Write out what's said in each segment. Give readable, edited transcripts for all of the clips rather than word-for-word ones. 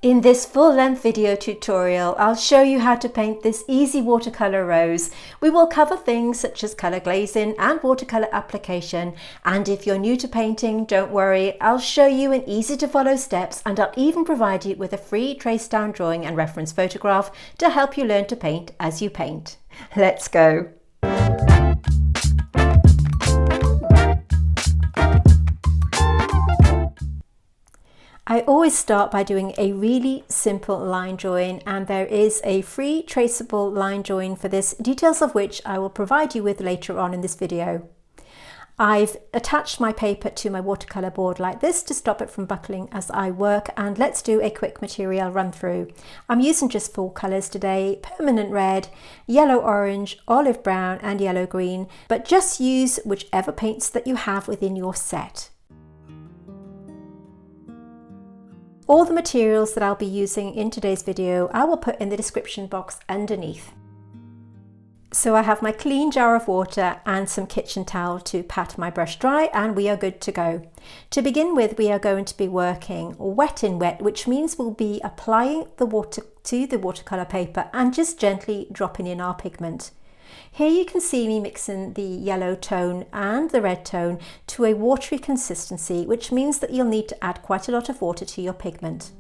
In this full-length video tutorial, I'll show you how to paint this easy watercolour rose. We will cover things such as colour glazing and watercolour application, and if you're new to painting, don't worry, I'll show you in easy to follow steps, and I'll even provide you with a free trace down drawing and reference photograph to help you learn to paint as you paint. Let's go! I always start by doing a really simple line drawing, and there is a free traceable line drawing for this, details of which I will provide you with later on in this video. I've attached my paper to my watercolour board like this to stop it from buckling as I work, and let's do a quick material run through. I'm using just 4 colours today: permanent red, yellow orange, olive brown and yellow green, but just use whichever paints that you have within your set. All the materials that I'll be using in today's video I will put in the description box underneath. So I have my clean jar of water and some kitchen towel to pat my brush dry, and we are good to go. To begin with, we are going to be working wet in wet, which means we'll be applying the water to the watercolour paper and just gently dropping in our pigment. Here you can see me mixing the yellow tone and the red tone to a watery consistency, which means that you'll need to add quite a lot of water to your pigment.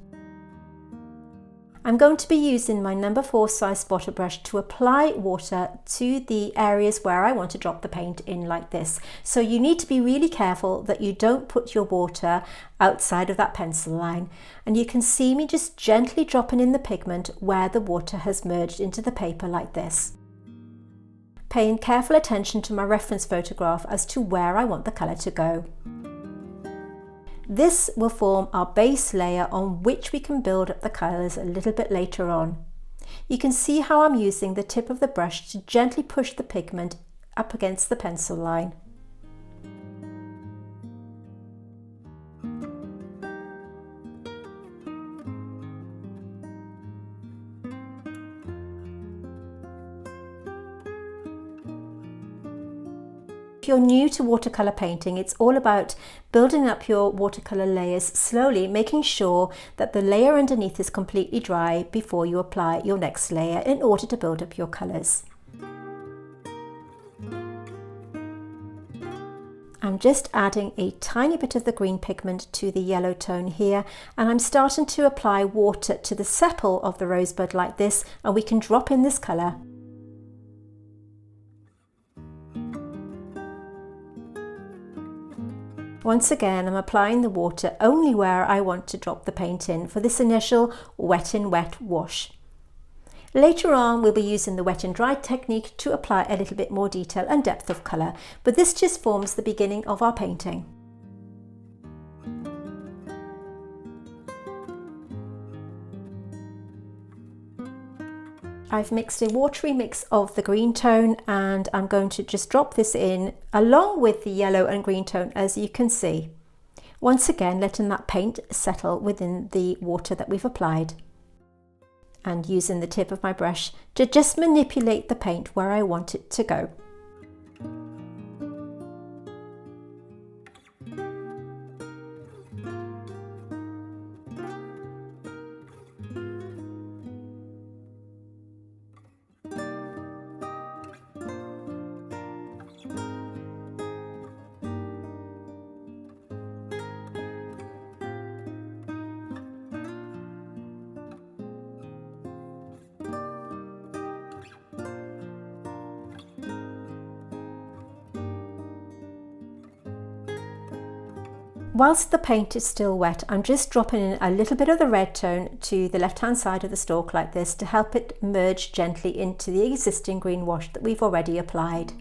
I'm going to be using my number 4 size spotter brush to apply water to the areas where I want to drop the paint in like this. So you need to be really careful that you don't put your water outside of that pencil line. And you can see me just gently dropping in the pigment where the water has merged into the paper like this. Paying careful attention to my reference photograph as to where I want the colour to go. This will form our base layer on which we can build up the colours a little bit later on. You can see how I'm using the tip of the brush to gently push the pigment up against the pencil line. If you're new to watercolour painting, it's all about building up your watercolour layers slowly, making sure that the layer underneath is completely dry before you apply your next layer in order to build up your colours. I'm just adding a tiny bit of the green pigment to the yellow tone here, and I'm starting to apply water to the sepal of the rosebud like this, and we can drop in this colour. Once again, I'm applying the water only where I want to drop the paint in for this initial wet in wet wash. Later on, we'll be using the wet and dry technique to apply a little bit more detail and depth of colour, but this just forms the beginning of our painting. I've mixed a watery mix of the green tone, and I'm going to just drop this in along with the yellow and green tone, as you can see. Once again, letting that paint settle within the water that we've applied, and using the tip of my brush to just manipulate the paint where I want it to go. Whilst the paint is still wet, I'm just dropping in a little bit of the red tone to the left hand side of the stalk like this to help it merge gently into the existing green wash that we've already applied.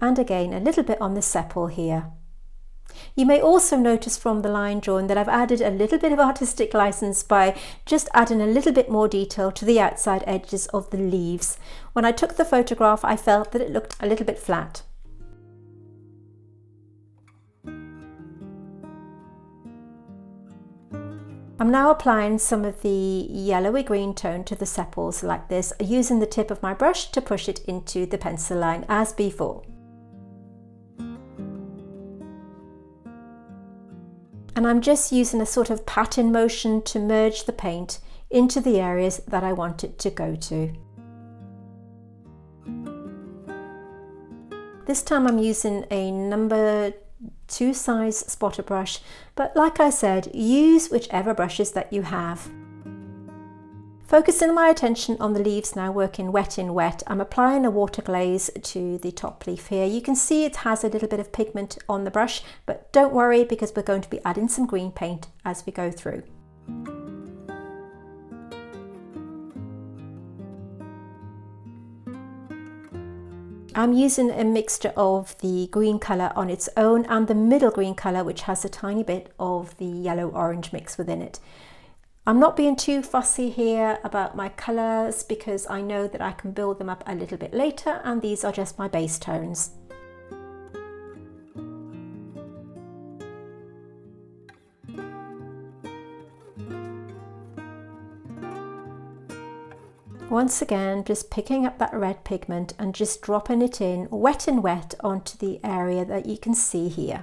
And again, a little bit on the sepal here. You may also notice from the line drawing that I've added a little bit of artistic license by just adding a little bit more detail to the outside edges of the leaves. When I took the photograph, I felt that it looked a little bit flat. I'm now applying some of the yellowy green tone to the sepals like this, using the tip of my brush to push it into the pencil line as before. And And I'm just using a sort of pat-in motion to merge the paint into the areas that I want it to go to. This time I'm using a number 2 size spotter brush, but like I said, use whichever brushes that you have. Focusing my attention on the leaves now, working wet in wet, I'm applying a water glaze to the top leaf here. You can see it has a little bit of pigment on the brush, but don't worry because we're going to be adding some green paint as we go through. I'm using a mixture of the green colour on its own and the middle green colour, which has a tiny bit of the yellow-orange mix within it. I'm not being too fussy here about my colours because I know that I can build them up a little bit later, and these are just my base tones. Once again, just picking up that red pigment and just dropping it in wet and wet onto the area that you can see here.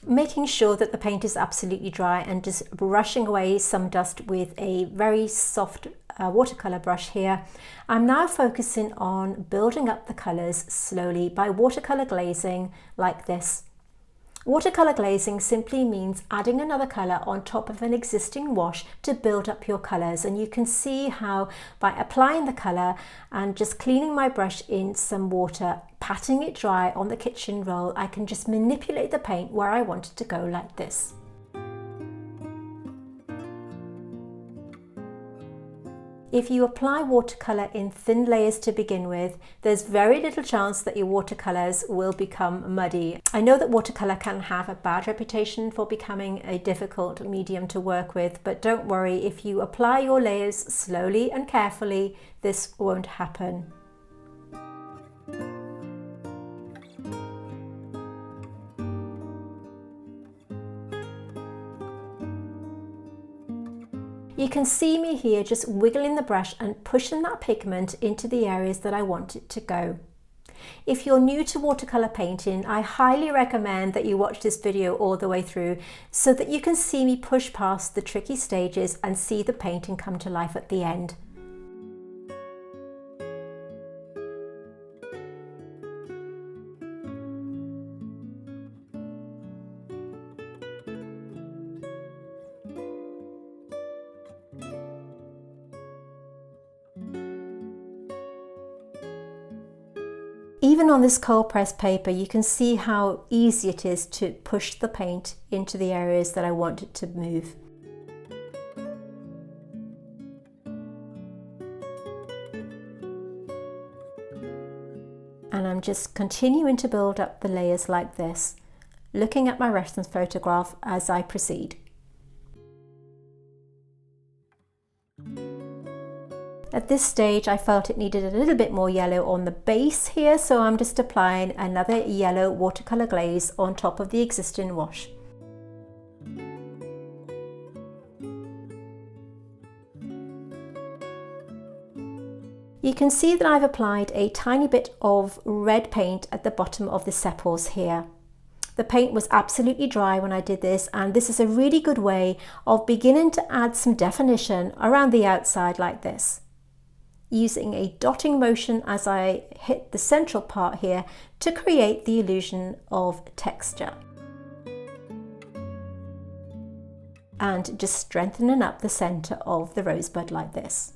Making sure that the paint is absolutely dry and just brushing away some dust with a very soft watercolour brush here. I'm now focusing on building up the colours slowly by watercolour glazing like this. Watercolour glazing simply means adding another colour on top of an existing wash to build up your colours, and you can see how by applying the colour and just cleaning my brush in some water, patting it dry on the kitchen roll, I can just manipulate the paint where I want it to go like this. If you apply watercolour in thin layers to begin with, there's very little chance that your watercolours will become muddy. I know that watercolour can have a bad reputation for becoming a difficult medium to work with, but don't worry, if you apply your layers slowly and carefully, this won't happen. You can see me here just wiggling the brush and pushing that pigment into the areas that I want it to go. If you're new to watercolour painting, I highly recommend that you watch this video all the way through so that you can see me push past the tricky stages and see the painting come to life at the end. Even on this cold pressed paper, you can see how easy it is to push the paint into the areas that I want it to move. And I'm just continuing to build up the layers like this, looking at my reference photograph as I proceed. At this stage, I felt it needed a little bit more yellow on the base here, so I'm just applying another yellow watercolour glaze on top of the existing wash. You can see that I've applied a tiny bit of red paint at the bottom of the sepals here. The paint was absolutely dry when I did this, and this is a really good way of beginning to add some definition around the outside like this, using a dotting motion as I hit the central part here to create the illusion of texture. And just strengthening up the centre of the rosebud like this.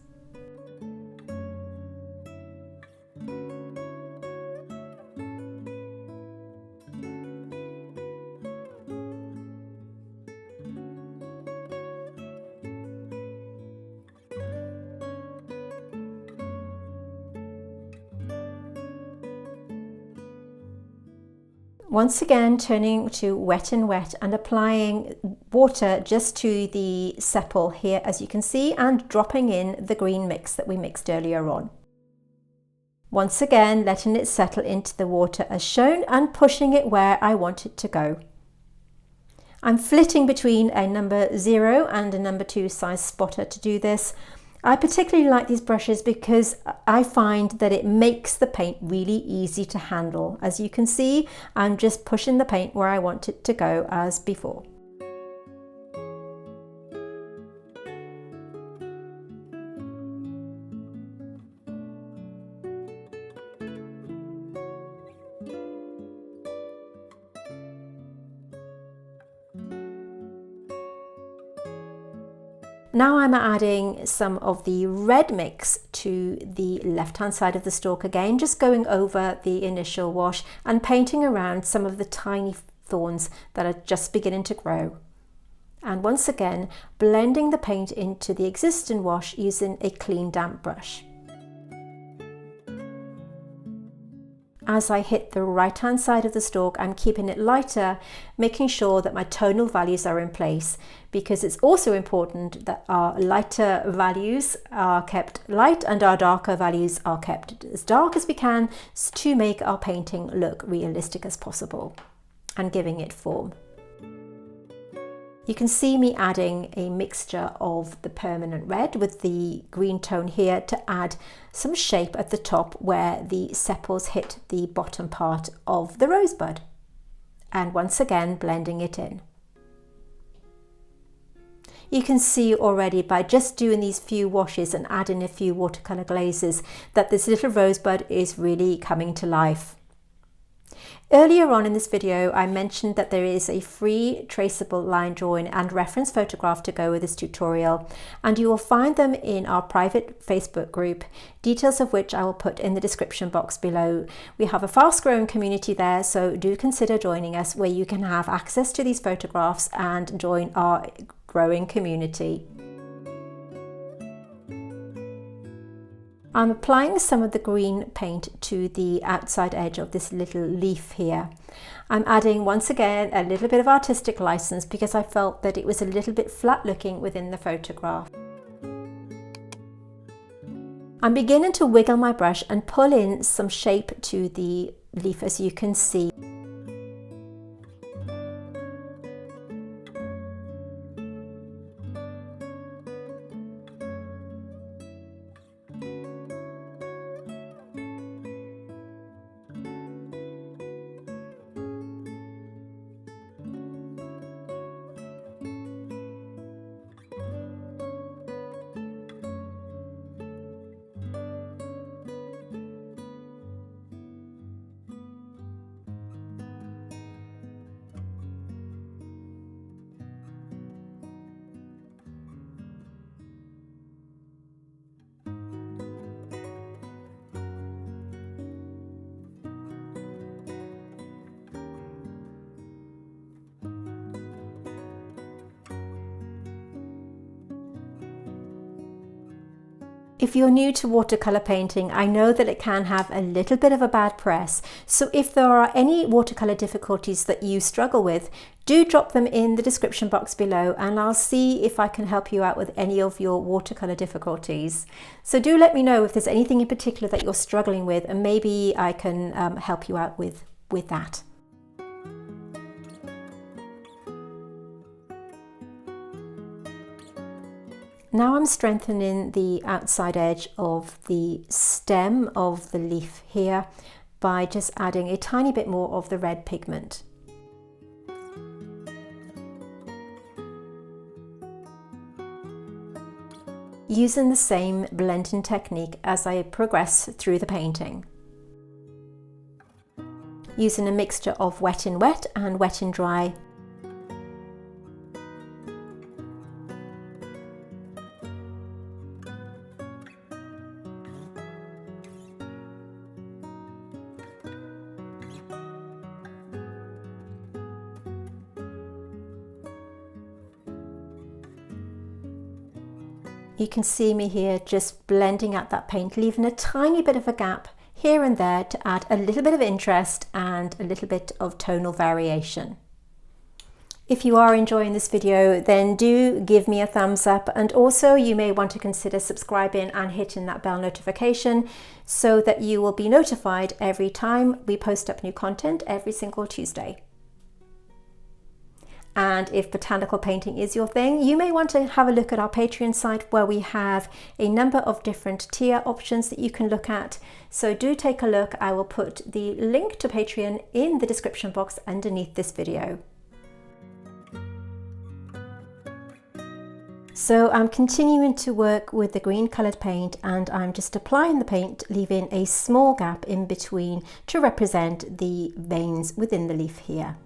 Once again, turning to wet and wet and applying water just to the sepal here, as you can see, and dropping in the green mix that we mixed earlier on. Once again, letting it settle into the water as shown and pushing it where I want it to go. I'm flitting between a number 0 and a number 2 size spotter to do this. I particularly like these brushes because I find that it makes the paint really easy to handle. As you can see, I'm just pushing the paint where I want it to go as before. Now I'm adding some of the red mix to the left-hand side of the stalk again, just going over the initial wash and painting around some of the tiny thorns that are just beginning to grow. And once again, blending the paint into the existing wash using a clean damp brush. As I hit the right-hand side of the stalk, I'm keeping it lighter, making sure that my tonal values are in place, because it's also important that our lighter values are kept light and our darker values are kept as dark as we can to make our painting look realistic as possible and giving it form. You can see me adding a mixture of the permanent red with the green tone here to add some shape at the top where the sepals hit the bottom part of the rosebud. And once again, blending it in. You can see already by just doing these few washes and adding a few watercolour glazes that this little rosebud is really coming to life. Earlier on in this video, I mentioned that there is a free traceable line drawing and reference photograph to go with this tutorial, and you will find them in our private Facebook group, details of which I will put in the description box below. We have a fast growing community there, so do consider joining us where you can have access to these photographs and join our growing community. I'm applying some of the green paint to the outside edge of this little leaf here. I'm adding once again a little bit of artistic license because I felt that it was a little bit flat looking within the photograph. I'm beginning to wiggle my brush and pull in some shape to the leaf, as you can see. If you're new to watercolour painting, I know that it can have a little bit of a bad press, so if there are any watercolour difficulties that you struggle with, do drop them in the description box below and I'll see if I can help you out with any of your watercolour difficulties. So do let me know if there's anything in particular that you're struggling with, and maybe I can help you out with that. Now I'm strengthening the outside edge of the stem of the leaf here by just adding a tiny bit more of the red pigment. Using the same blending technique as I progress through the painting. Using a mixture of wet in wet and wet in dry. You can see me here just blending out that paint, leaving a tiny bit of a gap here and there to add a little bit of interest and a little bit of tonal variation. If you are enjoying this video, then do give me a thumbs up, and also you may want to consider subscribing and hitting that bell notification so that you will be notified every time we post up new content every single Tuesday. And if botanical painting is your thing, you may want to have a look at our Patreon site where we have a number of different tier options that you can look at. So do take a look. I will put the link to Patreon in the description box underneath this video. So I'm continuing to work with the green coloured paint, and I'm just applying the paint, leaving a small gap in between to represent the veins within the leaf here.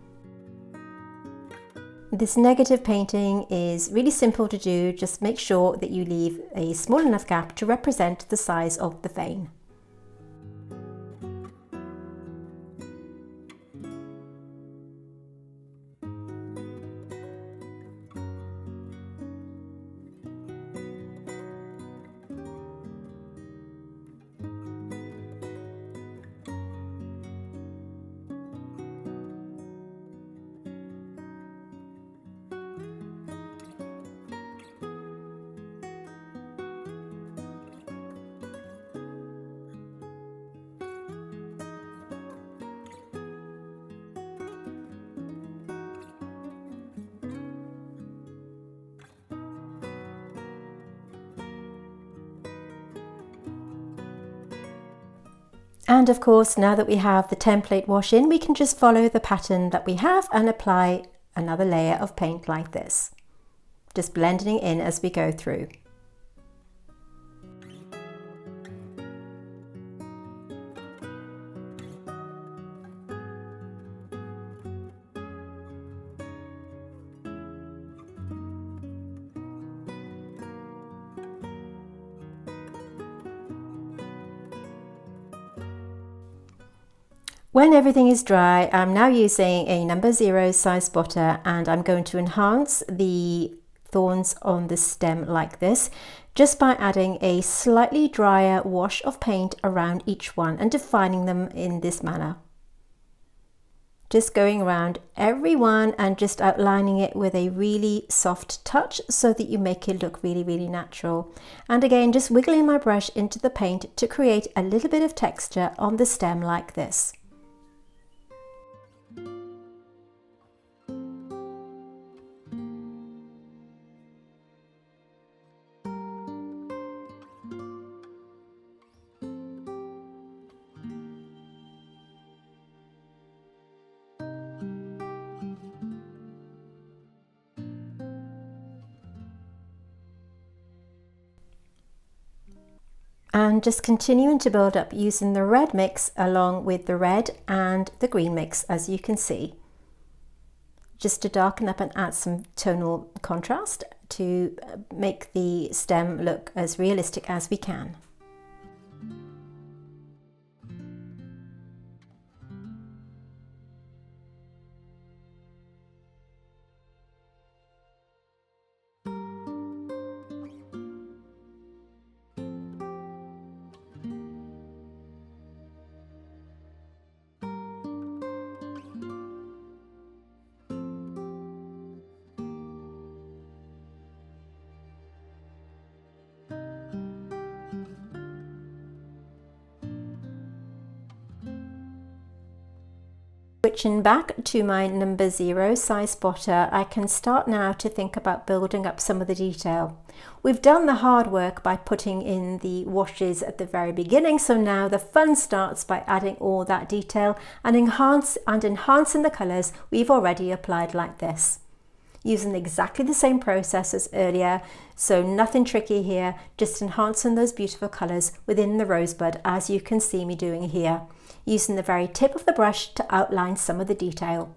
This negative painting is really simple to do. Just make sure that you leave a small enough gap to represent the size of the vein. And of course, now that we have the template wash in, we can just follow the pattern that we have and apply another layer of paint like this, just blending it in as we go through. When everything is dry, I'm now using a number 0 size spotter, and I'm going to enhance the thorns on the stem like this, just by adding a slightly drier wash of paint around each one and defining them in this manner. Just going around every one and just outlining it with a really soft touch so that you make it look really, really natural. And again, just wiggling my brush into the paint to create a little bit of texture on the stem like this. And just continuing to build up using the red mix along with the red and the green mix, as you can see, just to darken up and add some tonal contrast to make the stem look as realistic as we can. Switching back to my number 0 size spotter, I can start now to think about building up some of the detail. We've done the hard work by putting in the washes at the very beginning, so now the fun starts by adding all that detail and enhancing the colours we've already applied like this. Using exactly the same process as earlier, so nothing tricky here, just enhancing those beautiful colours within the rosebud, as you can see me doing here, using the very tip of the brush to outline some of the detail.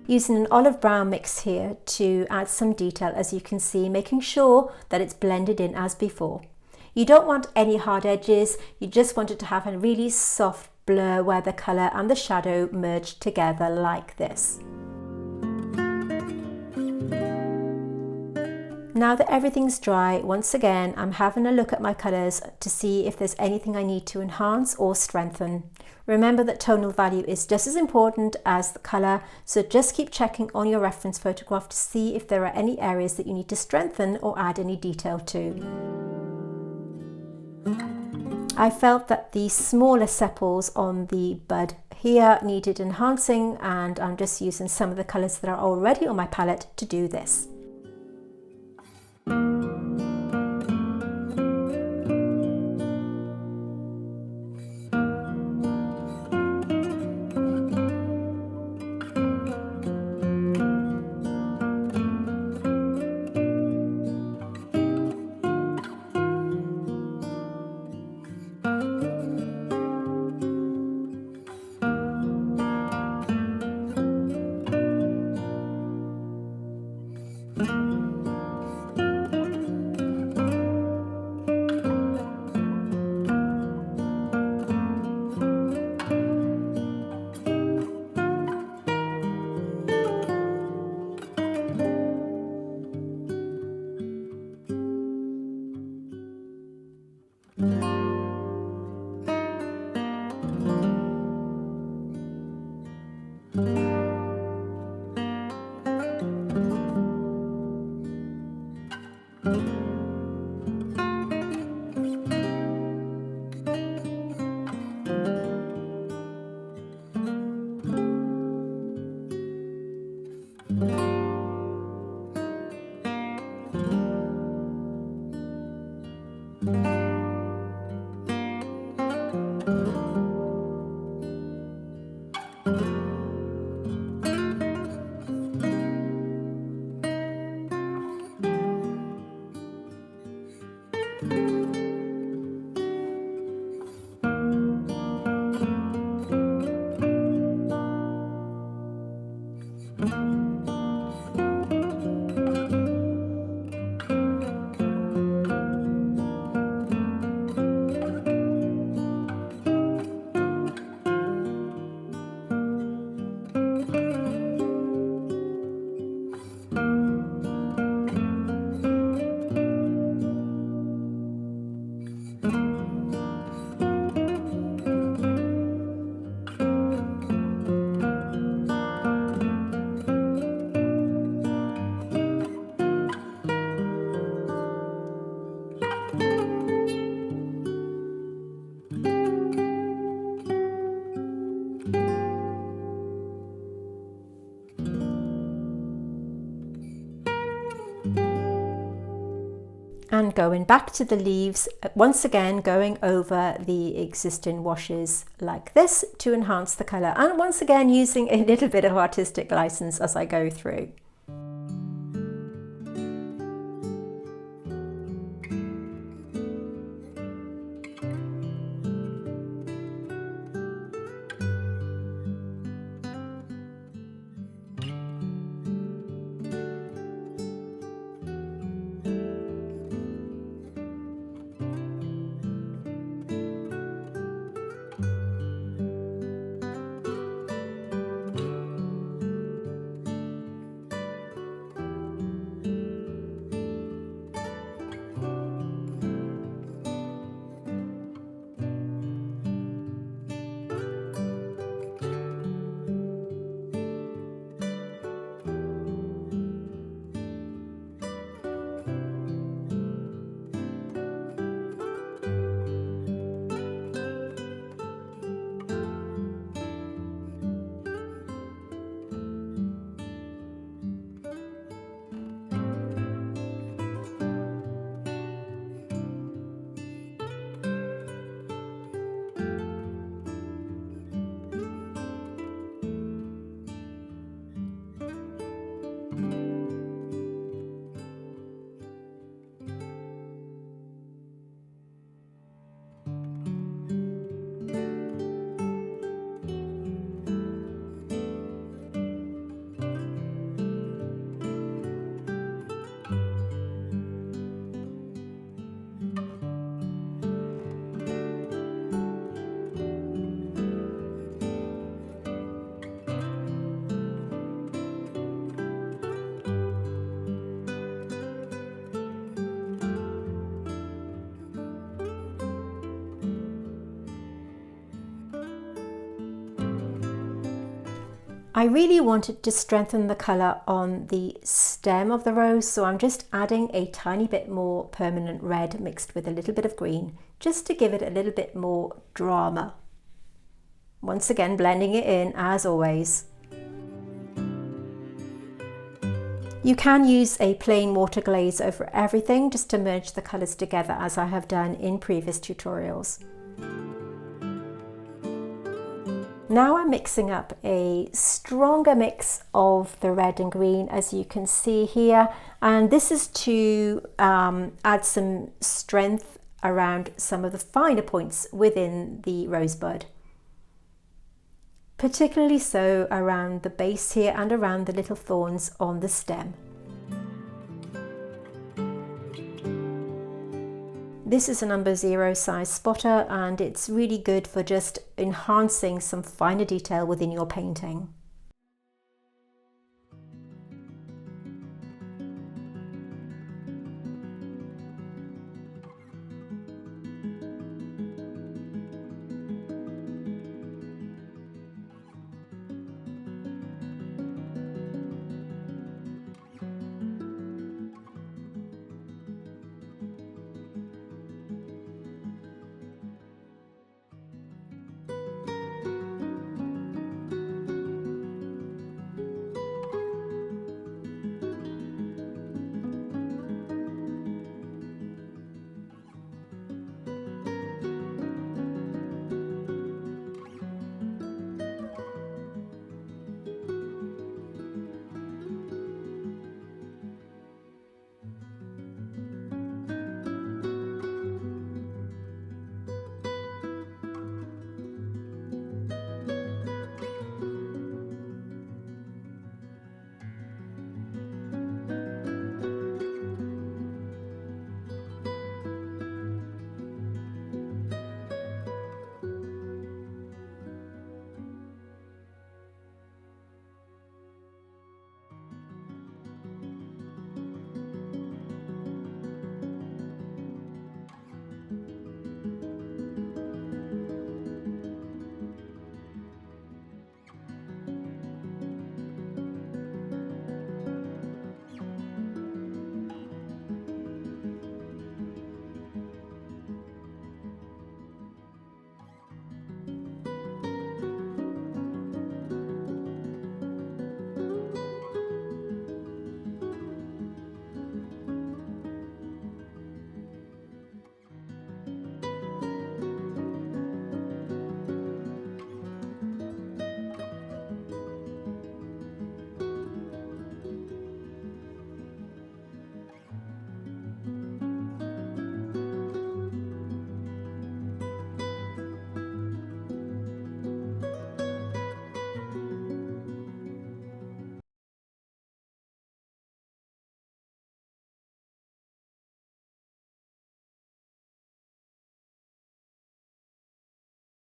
Using an olive brown mix here to add some detail, as you can see, making sure that it's blended in as before. You don't want any hard edges, you just want it to have a really soft blur where the colour and the shadow merge together like this. Now that everything's dry, once again I'm having a look at my colours to see if there's anything I need to enhance or strengthen. Remember that tonal value is just as important as the colour, so just keep checking on your reference photograph to see if there are any areas that you need to strengthen or add any detail to. I felt that the smaller sepals on the bud here needed enhancing, and I'm just using some of the colours that are already on my palette to do this. And going back to the leaves, once again going over the existing washes like this to enhance the colour, and once again using a little bit of artistic license as I go through. I really wanted to strengthen the colour on the stem of the rose, so I'm just adding a tiny bit more permanent red mixed with a little bit of green, just to give it a little bit more drama. Once again, blending it in as always. You can use a plain water glaze over everything just to merge the colours together, as I have done in previous tutorials. Now I'm mixing up a stronger mix of the red and green, as you can see here, and this is to add some strength around some of the finer points within the rosebud, particularly so around the base here and around the little thorns on the stem. This is a number 0 size spotter, and it's really good for just enhancing some finer detail within your painting.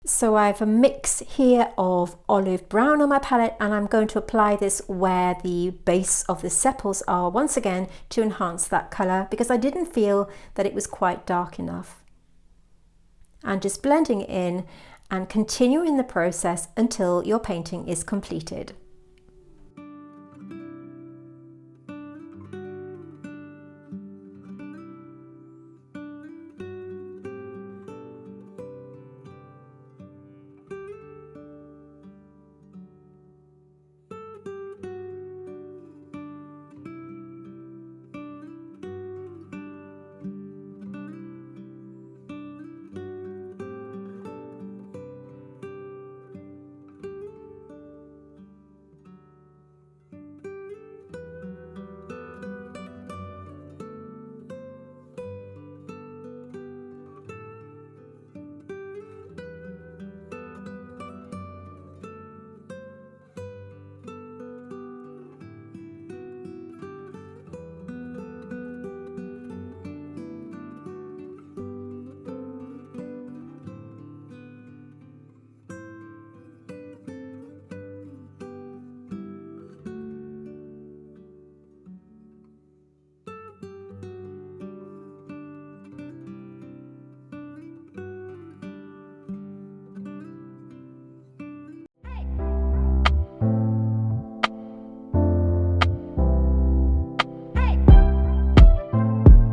So I have a mix here of olive brown on my palette, and I'm going to apply this where the base of the sepals are, once again to enhance that colour, because I didn't feel that it was quite dark enough. And just blending it in and continuing the process until your painting is completed.